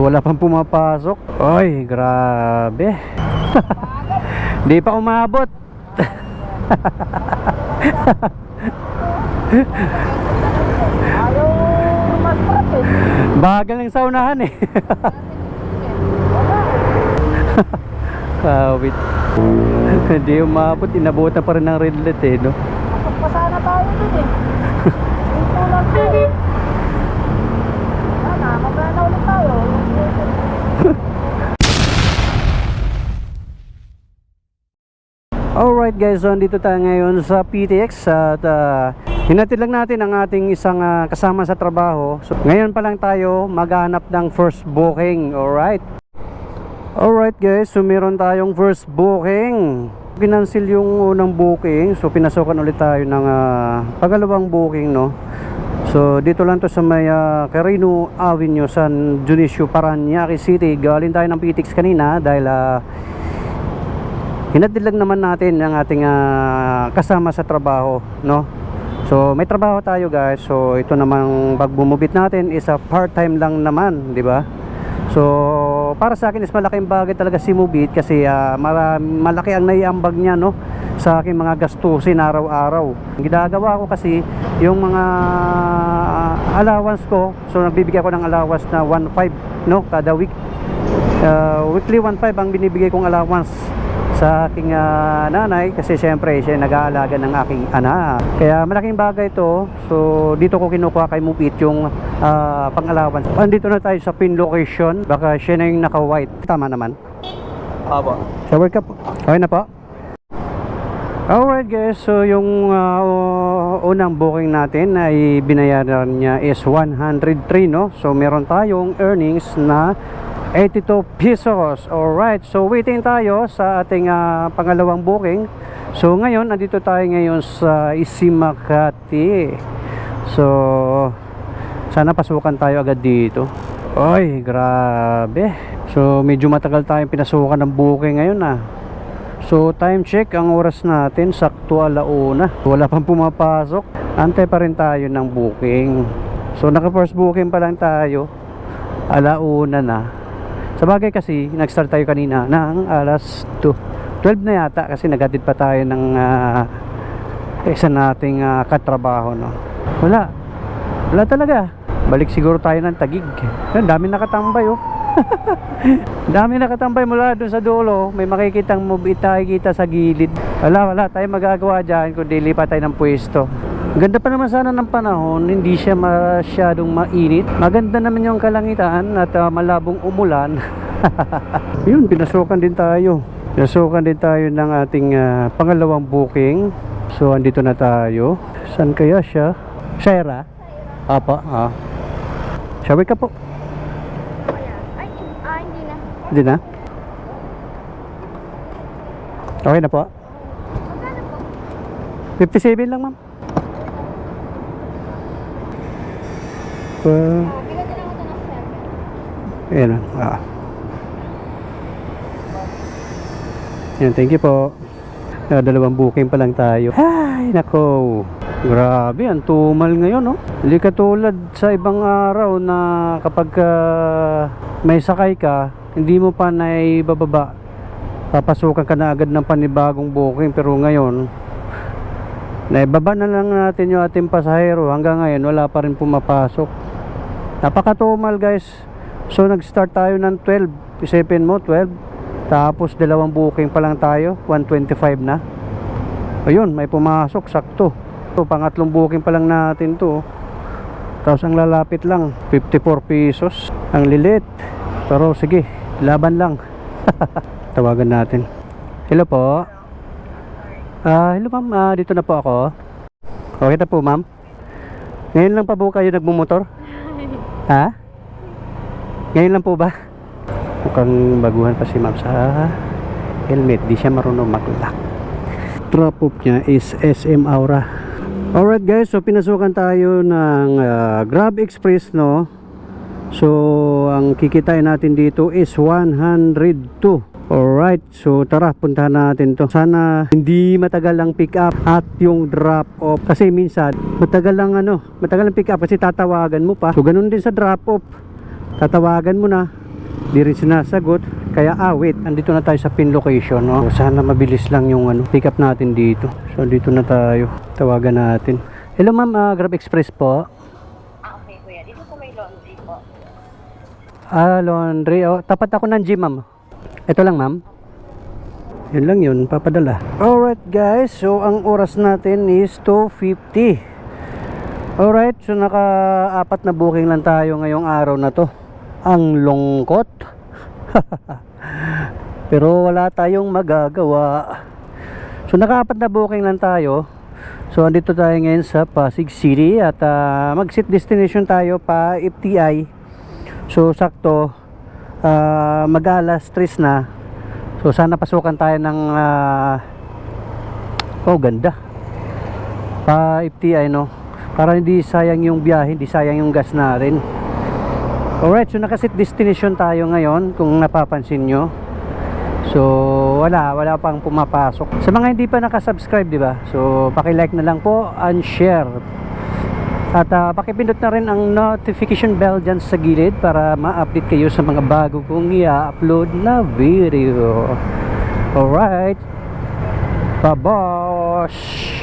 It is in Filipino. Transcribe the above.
Wala pang pumapasok. Oy, grabe. Di pa umabot. Bagal ng saunahan eh. Kawit. Hindi umabot, inabutan pa rin ng red light eh, no? Pasok pa sana tayo dun eh. Dito lang tayo. Sana, magana ulit tayo. Alright guys, so andito tayo ngayon sa PTX at hinatid lang natin ang ating isang kasama sa trabaho. So ngayon pa lang tayo maghanap ng first booking. Alright guys, so meron tayong first booking. Kinansil yung unang booking, so pinasukan ulit tayo ng pangalawang booking, no? So dito lang to sa may Carino Avenue, San Dionisio, Parañaque City. Galing tayo ng PTX kanina dahil hinatid lang naman natin ang ating kasama sa trabaho, no? So may trabaho tayo guys. So ito namang pagbumubit natin is part-time lang naman, di ba? So para sa akin is malaking bagay talaga si Mubit kasi malaki ang naiambag niya, no, sa aking mga gastusin araw-araw. Ginagawa ko kasi yung mga allowance ko. So nagbibigay ako ng allowance na 1.5, no, kada week. Weekly 1.5 ang binibigay kong allowance sa aking nanay kasi syempre siya nag-aalaga ng aking anak. Kaya malaking bagay ito. So dito ko kinukuha kay Mupit yung pang-allowance. Andito na tayo sa pin location. Baka siya na yung naka-white. Tama naman. Aba. Shower ka po. Okay na po. Alright guys, so yung unang booking natin ay binayaran niya is 103, no? So meron tayong earnings na 82 pesos. Alright, so waiting tayo sa ating pangalawang booking. So ngayon, andito tayo ngayon sa Makati. So sana pasukan tayo agad dito. Oy, grabe. So medyo matagal tayong pinasukan ng booking ngayon So time check, ang oras natin sakto 1:00. Wala pang pumapasok. Antay pa rin tayo ng booking. So naka first booking pa lang tayo, 1:00 na. Sa bagay kasi nag-start tayo kanina ng alas 12 na yata kasi naghatid pa tayo ng isa nating katrabaho, no. Wala talaga. Balik siguro tayo ng Taguig. Dami nakatambay, oh. Dami nakatambay mula doon sa dulo. May makikitang Mubit tayo kita sa gilid. Wala tayong magagawa dyan kundi lipat tayo ng pwesto. Ganda pa naman sana ng panahon, hindi siya masyadong mainit. Maganda naman yung kalangitan at malabong umulan. Yun, pinasukan din tayo. Pinasukan din tayo ng ating pangalawang booking. So andito na tayo. Saan kaya siya? Shaira? Apa? Shower ka po. Hindi na. Hindi na? Okay na po. 57 lang, ma'am. Bilan na lang ito ng 7. Ayan. Ayan, thank you po. Dalawang booking pa lang tayo. Ay, nako. Grabe, ang tumal ngayon, no? Hindi katulad sa ibang araw na kapag may sakay ka, hindi mo pa naibababa. Papasukan ka na agad ng panibagong booking. Pero ngayon, naibaba na lang natin yung ating pasahero. Hanggang ngayon, wala pa rin pumapasok. Napakatumal guys. So nag-start tayo ng 12. Isipin mo 12. Tapos dalawang booking pa lang tayo, 125 na. Ayun, may pumasok sakto. So pangatlong booking pa lang natin to. Tapos ang lalapit lang 54 pesos. Ang lilit. Pero sige, laban lang. Tawagan natin. Hello po. Hello ma'am, dito na po ako. Okay na po ma'am. Ngayon lang pa po kayo nagmumotor? Ha? Ngayon lang po ba? Mukhang baguhan pa si ma'am sa helmet. Di siya marunong mag-lock. Drop off niya is SM Aura. Alright guys, so pinasukan tayo ng Grab Express, no? So ang kikitain natin dito is 102. Alright, so tara, puntahan natin to. Sana hindi matagal ang pick up at yung drop off. Kasi minsan matagal ang pick up kasi tatawagan mo pa. So ganun din sa drop off. Tatawagan mo na, Di rin sinasagot. Kaya wait, andito na tayo sa pin location, no? Sana mabilis lang yung pick up natin dito. So dito na tayo. Tawagan natin. Hello ma'am, Grab Express po. Okay kuya, dito po may laundry po. Laundry. Oh, tapat ako ng gym, ma'am. Ito lang, ma'am. Yun lang yun, papadala. Alright guys, so ang oras natin is 2:50. Alright, so naka-apat na booking lang tayo ngayong araw na to. Ang lungkot. Pero wala tayong magagawa. So naka-apat na booking lang tayo. So andito tayo ngayon sa Pasig City at mag-set destination tayo pa FTI. So sakto mag-alas 3 na. So sana pasukan tayo ng ganda pa FTI, no, para hindi sayang yung biyahe, hindi sayang yung gas natin. Alright, so nakaset destination tayo ngayon kung napapansin nyo. So wala pang pumapasok. Sa mga hindi pa nakasubscribe, di ba? So paki-like na lang po and share. At pakipindot na rin ang notification bell dyan sa gilid para ma-update kayo sa mga bago kong i-upload na video. Alright, babosh!